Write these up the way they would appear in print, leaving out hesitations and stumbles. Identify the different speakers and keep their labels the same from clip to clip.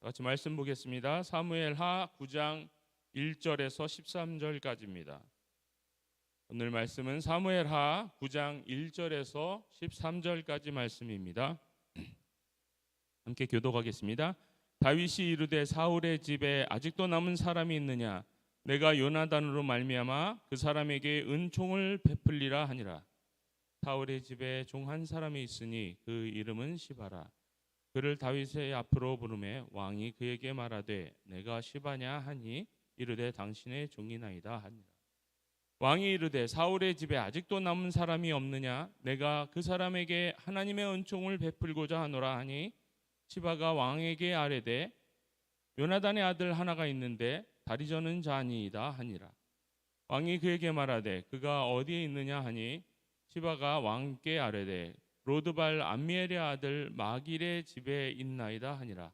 Speaker 1: 같이 말씀 보겠습니다. 사무엘하 9장 1절에서 13절까지입니다. 오늘 말씀은 사무엘하 9장 1절에서 13절까지 말씀입니다. 함께 교독하겠습니다. 다윗이 이르되 사울의 집에 아직도 남은 사람이 있느냐? 내가 요나단으로 말미암아 그 사람에게 은총을 베풀리라 하니라. 사울의 집에 종 한 사람이 있으니 그 이름은 시바라. 그를 다윗의 앞으로 부르매 왕이 그에게 말하되 내가 시바냐 하니 이르되 당신의 종이나이다 하니라. 왕이 이르되 사울의 집에 아직도 남은 사람이 없느냐? 내가 그 사람에게 하나님의 은총을 베풀고자 하노라 하니 시바가 왕에게 아뢰되 요나단의 아들 하나가 있는데 다리 저는 자니이다 하니라. 왕이 그에게 말하되 그가 어디에 있느냐 하니 시바가 왕께 아뢰되 로드발 암미엘의 아들 마길의 집에 있나이다 하니라.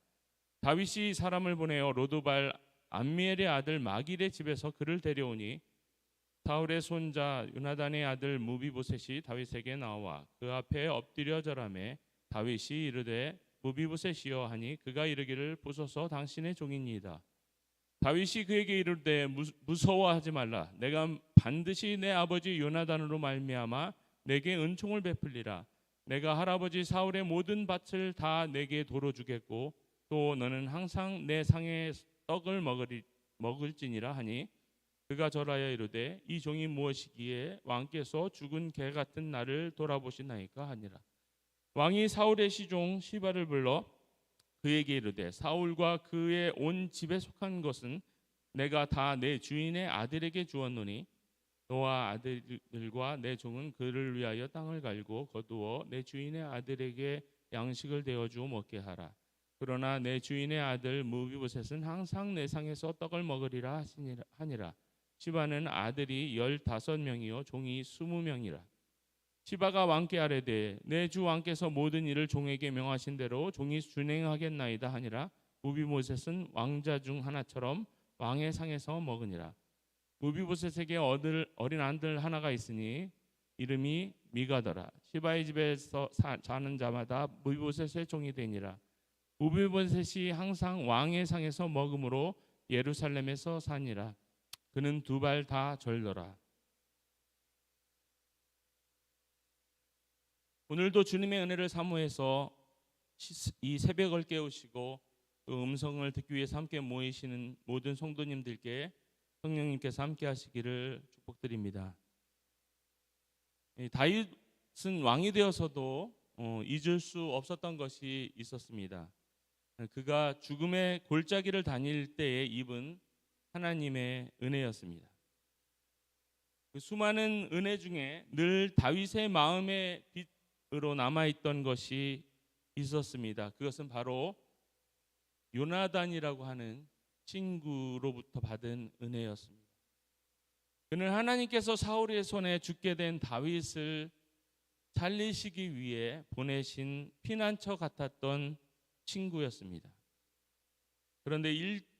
Speaker 1: 다윗이 사람을 보내어 로드발 암미엘의 아들 마길의 집에서 그를 데려오니 사울의 손자 요나단의 아들 무비보셋이 다윗에게 나와 그 앞에 엎드려 절하매 다윗이 이르되 무비보셋이여 하니 그가 이르기를 보소서 당신의 종이니이다. 다윗이 그에게 이르되 무서워하지 말라. 내가 반드시 내 아버지 요나단으로 말미암아 내게 은총을 베풀리라. 내가 할아버지 사울의 모든 밭을 다 내게 도로 주겠고 또 너는 항상 내 상에 떡을 먹을지니라 하니 그가 절하여 이르되 이 종이 무엇이기에 왕께서 죽은 개 같은 나를 돌아보시나이까 하니라. 왕이 사울의 시종 시바를 불러 그에게 이르되 사울과 그의 온 집에 속한 것은 내가 다 내 주인의 아들에게 주었노니 너와 아들들과 내 종은 그를 위하여 땅을 갈고 거두어 내 주인의 아들에게 양식을 데워주어 먹게 하라. 그러나 내 주인의 아들 무비보셋은 항상 내 상에서 떡을 먹으리라 하니라. 시바는 아들이 15명이요 종이 20명이라. 시바가 왕께 아뢰되 내 주 왕께서 모든 일을 종에게 명하신 대로 종이 준행하겠나이다 하니라. 무비보셋은 왕자 중 하나처럼 왕의 상에서 먹으니라. 무비보셋에게 어린 아들 하나가 있으니 이름이 미가더라. 시바의 집에서 자는 자마다 무비보셋의 종이 되니라. 무비보셋이 항상 왕의 상에서 먹음으로 예루살렘에서 사니라. 그는 두 발 다 절더라. 오늘도 주님의 은혜를 사모해서 이 새벽을 깨우시고 그 음성을 듣기 위해서 함께 모이시는 모든 성도님들께 성령님께서 함께 하시기를 축복드립니다. 다윗은 왕이 되어서도 잊을 수 없었던 것이 있었습니다. 그가 죽음의 골짜기를 다닐 때에 입은 하나님의 은혜였습니다. 그 수많은 은혜 중에 늘 다윗의 마음의 빛으로 남아있던 것이 있었습니다. 그것은 바로 요나단이라고 하는 친구로부터 받은 은혜였습니다. 그는 하나님께서 사울의 손에 죽게 된 다윗을 살리시기 위해 보내신 피난처 같았던 친구였습니다. 그런데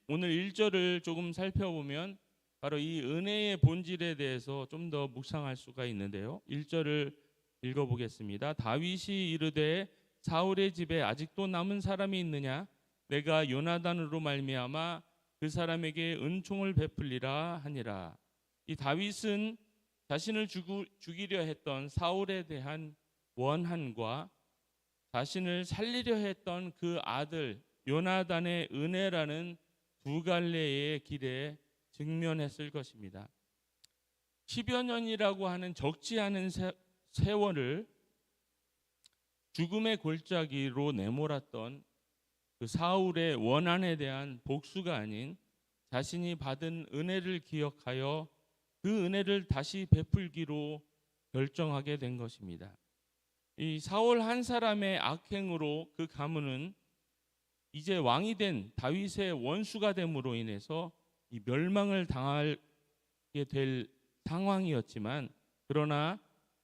Speaker 1: 오늘 1절을 조금 살펴보면 바로 이 은혜의 본질에 대해서 좀 더 묵상할 수가 있는데요. 1절을 읽어보겠습니다. 다윗이 이르되 사울의 집에 아직도 남은 사람이 있느냐? 내가 요나단으로 말미암아 그 사람에게 은총을 베풀리라 하니라. 이 다윗은 자신을 죽이려 했던 사울에 대한 원한과 자신을 살리려 했던 그 아들 요나단의 은혜라는 두 갈래의 길에 직면했을 것입니다. 10여 년이라고 하는 적지 않은 세월을 죽음의 골짜기로 내몰았던 그 사울의 원한에 대한 복수가 아닌 자신이 받은 은혜를 기억하여 그 은혜를 다시 베풀기로 결정하게 된 것입니다. 이 사울 한 사람의 악행으로 그 가문은 이제 왕이 된 다윗의 원수가 됨으로 인해서 이 멸망을 당하게 될 상황이었지만 그러나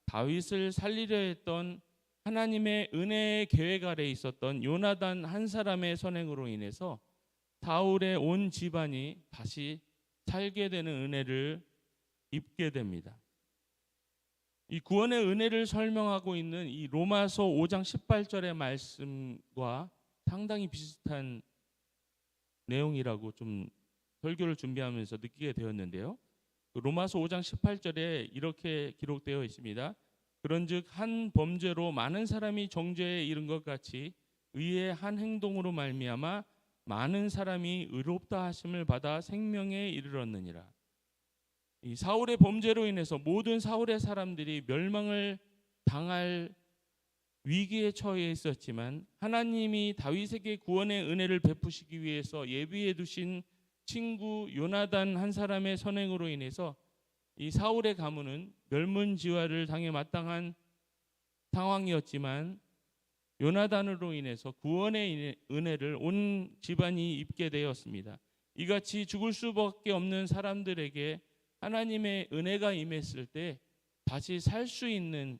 Speaker 1: 다윗을 살리려 했던 하나님의 은혜의 계획 아래에 있었던 요나단 한 사람의 선행으로 인해서 사울의 온 집안이 다시 살게 되는 은혜를 입게 됩니다. 이 구원의 은혜를 설명하고 있는 이 로마서 5장 18절의 말씀과 상당히 비슷한 내용이라고 좀 설교를 준비하면서 느끼게 되었는데요. 로마서 5장 18절에 이렇게 기록되어 있습니다. 그런즉 한 범죄로 많은 사람이 정죄에 이른 것 같이 의의 한 행동으로 말미암아 많은 사람이 의롭다 하심을 받아 생명에 이르렀느니라. 이 사울의 범죄로 인해서 모든 사울의 사람들이 멸망을 당할 위기에 처해 있었지만 하나님이 다윗에게 구원의 은혜를 베푸시기 위해서 예비해 두신 친구 요나단 한 사람의 선행으로 인해서 이 사울의 가문은 멸문지화를 당해 마땅한 상황이었지만 요나단으로 인해서 구원의 은혜를 온 집안이 입게 되었습니다. 이같이 죽을 수밖에 없는 사람들에게 하나님의 은혜가 임했을 때 다시 살 수 있는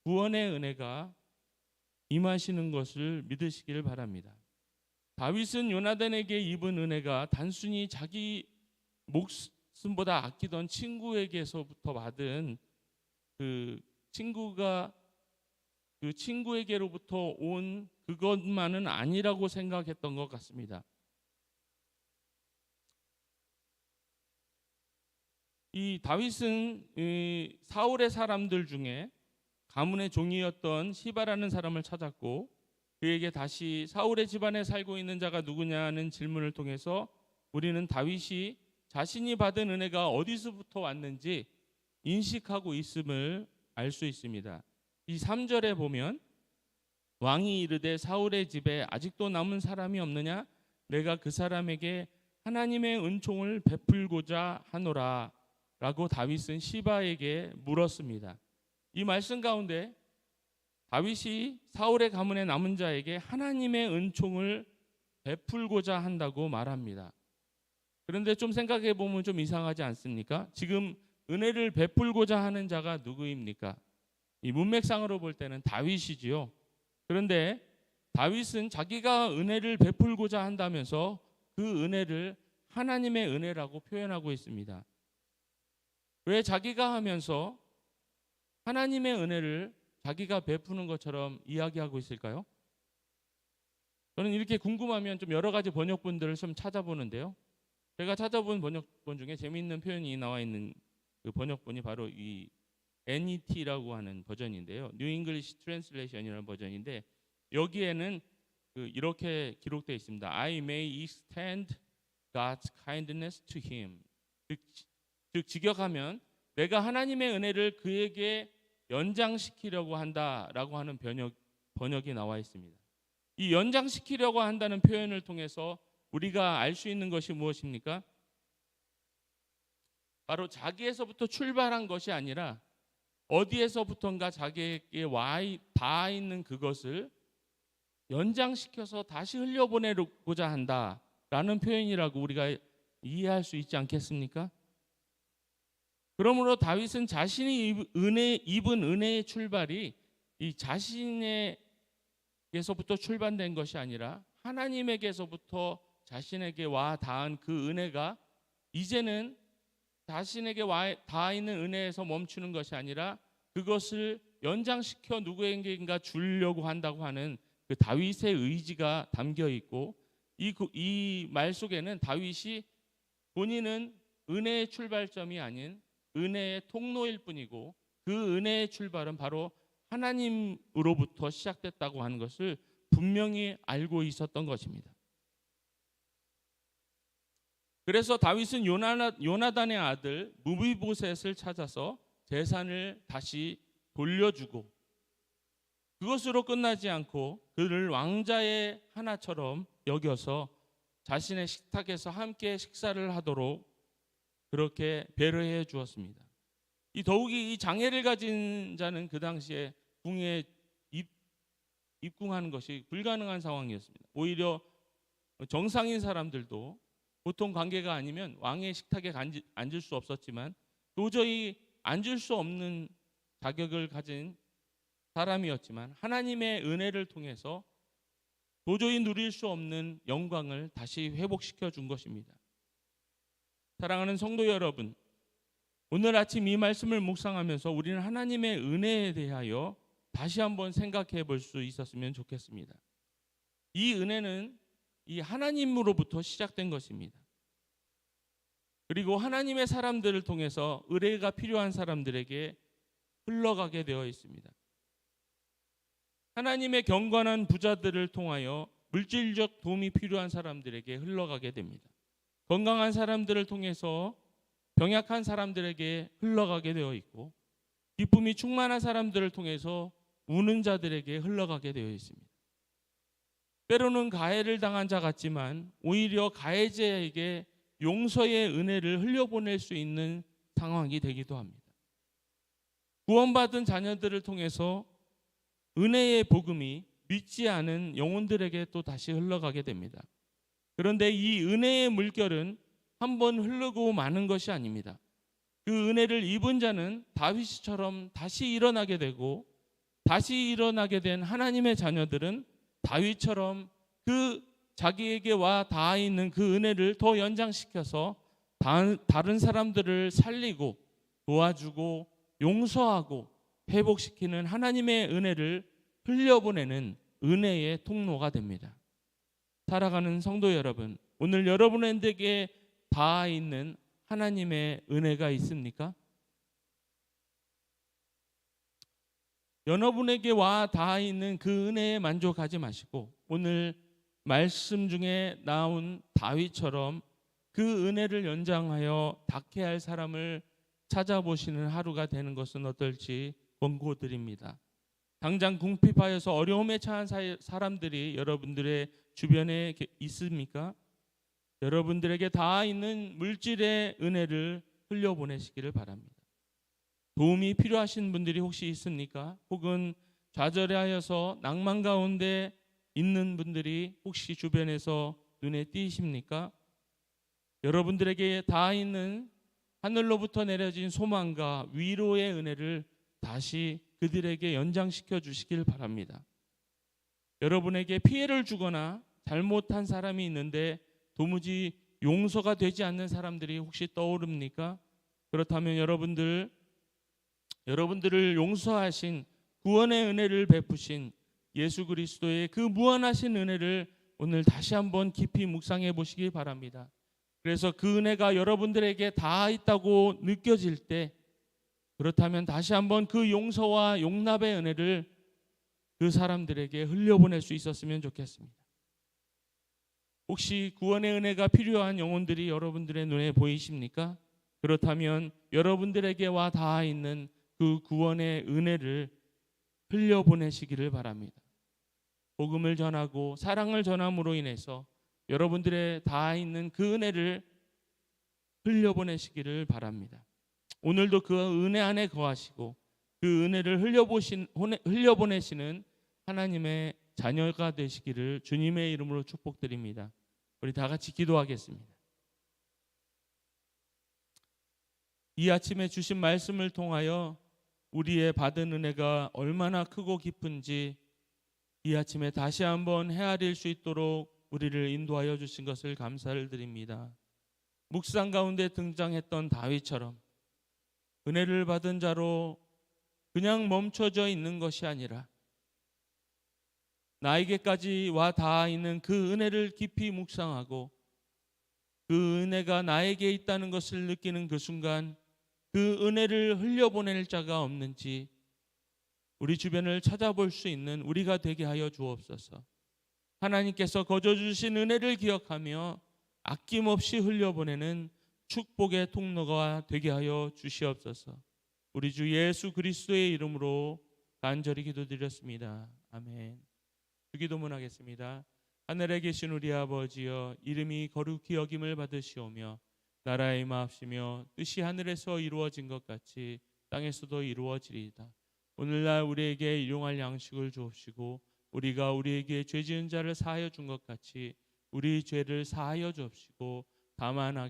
Speaker 1: 구원의 은혜가 임하시는 것을 믿으시길 바랍니다. 다윗은 요나단에게 입은 은혜가 단순히 자기 목숨보다 아끼던 친구에게서부터 받은 그 친구에게로부터 온 그것만은 아니라고 생각했던 것 같습니다. 이 다윗은 사울의 사람들 중에 가문의 종이었던 시바라는 사람을 찾았고 그에게 다시 사울의 집안에 살고 있는 자가 누구냐는 질문을 통해서 우리는 다윗이 자신이 받은 은혜가 어디서부터 왔는지 인식하고 있음을 알 수 있습니다. 이 3절에 보면 왕이 이르되 사울의 집에 아직도 남은 사람이 없느냐? 내가 그 사람에게 하나님의 은총을 베풀고자 하노라 라고 다윗은 시바에게 물었습니다. 이 말씀 가운데 다윗이 사울의 가문의 남은 자에게 하나님의 은총을 베풀고자 한다고 말합니다. 그런데 좀 생각해 보면 좀 이상하지 않습니까? 지금 은혜를 베풀고자 하는 자가 누구입니까? 이 문맥상으로 볼 때는 다윗이지요. 그런데 다윗은 자기가 은혜를 베풀고자 한다면서 그 은혜를 하나님의 은혜라고 표현하고 있습니다. 왜 자기가 하면서 하나님의 은혜를 자기가 베푸는 것처럼 이야기하고 있을까요? 저는 이렇게 궁금하면 좀 여러 가지 번역본들을 좀 찾아보는데요. 제가 찾아본 번역본 중에 재미있는 표현이 나와 있는 그 번역본이 바로 이 NET라고 하는 버전인데요. New English Translation이라는 버전인데 여기에는 이렇게 기록되어 있습니다. I may extend God's kindness to him. 즉 직역하면 내가 하나님의 은혜를 그에게 연장시키려고 한다라고 하는 번역이 나와 있습니다. 이 연장시키려고 한다는 표현을 통해서 우리가 알 수 있는 것이 무엇입니까? 바로 자기에서부터 출발한 것이 아니라 어디에서부턴가 자기에게 닿아 있는 그것을 연장시켜서 다시 흘려보내고자 한다라는 표현이라고 우리가 이해할 수 있지 않겠습니까? 그러므로 다윗은 자신이 입은 은혜의 출발이 이 자신에게서부터 출발된 것이 아니라 하나님에게서부터 자신에게 와 닿은 그 은혜가 이제는 자신에게 닿아 있는 은혜에서 멈추는 것이 아니라 그것을 연장시켜 누구에게인가 주려고 한다고 하는 그 다윗의 의지가 담겨 있고 이 말 속에는 다윗이 본인은 은혜의 출발점이 아닌 은혜의 통로일 뿐이고 그 은혜의 출발은 바로 하나님으로부터 시작됐다고 하는 것을 분명히 알고 있었던 것입니다. 그래서 다윗은 요나단의 아들 무비보셋을 찾아서 재산을 다시 돌려주고 그것으로 끝나지 않고 그를 왕자의 하나처럼 여겨서 자신의 식탁에서 함께 식사를 하도록 그렇게 배려해 주었습니다. 더욱이 이 장애를 가진 자는 그 당시에 궁에 입궁하는 것이 불가능한 상황이었습니다. 오히려 정상인 사람들도 보통 관계가 아니면 왕의 식탁에 앉을 수 없었지만 도저히 앉을 수 없는 자격을 가진 사람이었지만 하나님의 은혜를 통해서 도저히 누릴 수 없는 영광을 다시 회복시켜 준 것입니다. 사랑하는 성도 여러분, 오늘 아침 이 말씀을 묵상하면서 우리는 하나님의 은혜에 대하여 다시 한번 생각해 볼 수 있었으면 좋겠습니다. 이 은혜는 이 하나님으로부터 시작된 것입니다. 그리고 하나님의 사람들을 통해서 의뢰가 필요한 사람들에게 흘러가게 되어 있습니다. 하나님의 경건한 부자들을 통하여 물질적 도움이 필요한 사람들에게 흘러가게 됩니다. 건강한 사람들을 통해서 병약한 사람들에게 흘러가게 되어 있고, 기쁨이 충만한 사람들을 통해서 우는 자들에게 흘러가게 되어 있습니다. 때로는 가해를 당한 자 같지만 오히려 가해자에게 용서의 은혜를 흘려보낼 수 있는 상황이 되기도 합니다. 구원받은 자녀들을 통해서 은혜의 복음이 믿지 않은 영혼들에게 또 다시 흘러가게 됩니다. 그런데 이 은혜의 물결은 한번 흐르고 마는 것이 아닙니다. 그 은혜를 입은 자는 다윗처럼 다시 일어나게 되고, 다시 일어나게 된 하나님의 자녀들은 다윗처럼 그 자기에게 와 닿아 있는 그 은혜를 더 연장시켜서 다른 사람들을 살리고 도와주고 용서하고 회복시키는 하나님의 은혜를 흘려보내는 은혜의 통로가 됩니다. 살아가는 성도 여러분, 오늘 여러분에게 닿아 있는 하나님의 은혜가 있습니까? 여러분에게 와 닿아 있는 그 은혜에 만족하지 마시고 오늘 말씀 중에 나온 다윗처럼 그 은혜를 연장하여 닿게 할 사람을 찾아보시는 하루가 되는 것은 어떨지 권고드립니다. 당장 궁핍하여서 어려움에 처한 사람들이 여러분들의 주변에 있습니까? 여러분들에게 닿아 있는 물질의 은혜를 흘려보내시기를 바랍니다. 도움이 필요하신 분들이 혹시 있습니까? 혹은 좌절하여서 낭만 가운데 있는 분들이 혹시 주변에서 눈에 띄십니까? 여러분들에게 닿아 있는 하늘로부터 내려진 소망과 위로의 은혜를 다시 그들에게 연장시켜 주시길 바랍니다. 여러분에게 피해를 주거나 잘못한 사람이 있는데 도무지 용서가 되지 않는 사람들이 혹시 떠오릅니까? 그렇다면 여러분들을 용서하신 구원의 은혜를 베푸신 예수 그리스도의 그 무한하신 은혜를 오늘 다시 한번 깊이 묵상해 보시기 바랍니다. 그래서 그 은혜가 여러분들에게 다 있다고 느껴질 때, 그렇다면 다시 한번 그 용서와 용납의 은혜를 그 사람들에게 흘려보낼 수 있었으면 좋겠습니다. 혹시 구원의 은혜가 필요한 영혼들이 여러분들의 눈에 보이십니까? 그렇다면 여러분들에게 와 닿아 있는 그 구원의 은혜를 흘려보내시기를 바랍니다. 복음을 전하고 사랑을 전함으로 인해서 여러분들의 닿아 있는 그 은혜를 흘려보내시기를 바랍니다. 오늘도 그 은혜 안에 거하시고 그 은혜를 흘려보내시는 하나님의 자녀가 되시기를 주님의 이름으로 축복드립니다. 우리 다 같이 기도하겠습니다. 이 아침에 주신 말씀을 통하여 우리의 받은 은혜가 얼마나 크고 깊은지 이 아침에 다시 한번 헤아릴 수 있도록 우리를 인도하여 주신 것을 감사를 드립니다. 묵상 가운데 등장했던 다윗처럼 은혜를 받은 자로 그냥 멈춰져 있는 것이 아니라 나에게까지 와 닿아 있는 그 은혜를 깊이 묵상하고 그 은혜가 나에게 있다는 것을 느끼는 그 순간 그 은혜를 흘려보낼 자가 없는지 우리 주변을 찾아볼 수 있는 우리가 되게 하여 주옵소서. 하나님께서 거저 주신 은혜를 기억하며 아낌없이 흘려보내는 축복의 통로가 되게 하여 주시옵소서. 우리 주 예수 그리스도의 이름으로 간절히 기도드렸습니다. 아멘. 주기도문 하겠습니다. 하늘에 계신 우리 아버지여, 이름이 거룩히 여김을 받으시오며 나라의 임하옵시며 뜻이 하늘에서 이루어진 것 같이 땅에서도 이루어지리이다. 오늘날 우리에게 일용할 양식을 주옵시고 우리가 우리에게 죄 지은 자를 사하여 준 것 같이 우리 죄를 사하여 주옵시고 다만